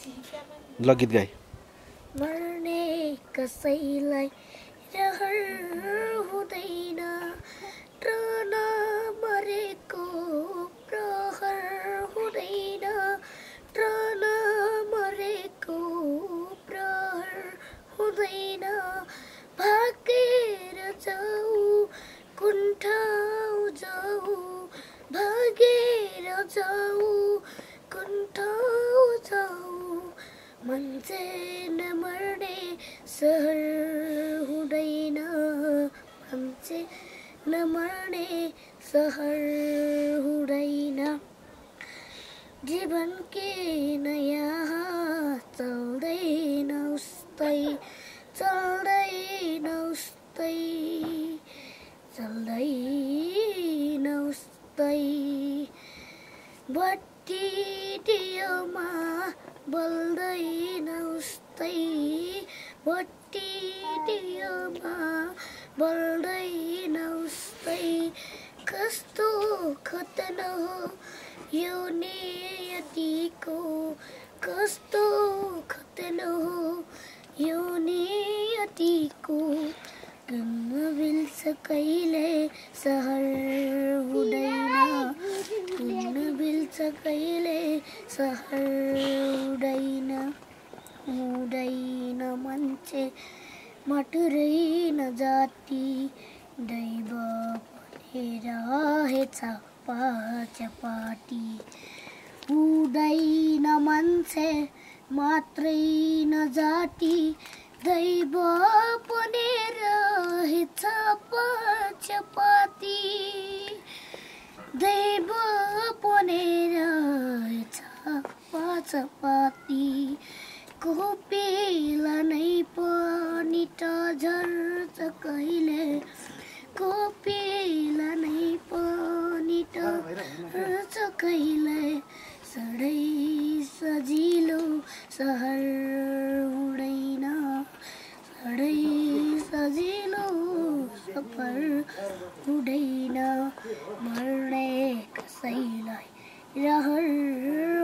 ल गीत गाई मर्ने कसैलाई रहर हुँदैन र नमरेको प्रहर हुँदैन र नमरेको प्रहर हुँदैन भागेर जाऊ कुन ठाउँ जाऊ भागेर जाऊ कुन ठाउँ जाऊ मान्छे नमर्ने सहर हुँदैन मान्छे नमर्ने सहर हुँदैन जीवन के नयाँ चल्दैन उस्तै चल्दैन उस्तै चल्दैन उस्तै बत्ती दियोमा बल्दैन उस्तै बत्ती दियोमा बल्दैन उस्तै कस्तो खतन हो यो नियतिको कस्तो खतन हो यो नियतिको गन्न बिल्छ कहिले सहर हुँदैन गन्न बिल्छ कहिले सहर हुँदैन हुँदैन मान्छे माटुरै नजाति दैव पनि रहेछ पाचपाटी हुँदैन मान्छे मात्रै नजाति दैव पनि रहेछ पाचपाती दैव पनि रहेछ पाचपाती कोपिला नै पनि त झर्छ कहिले कोपिला नै पनि त झर्छ कहिले सधैँ सजिलो सहर हुँदैन सधैँ सजिलो सफर हुँदैन मर्ने कसैलाई रहर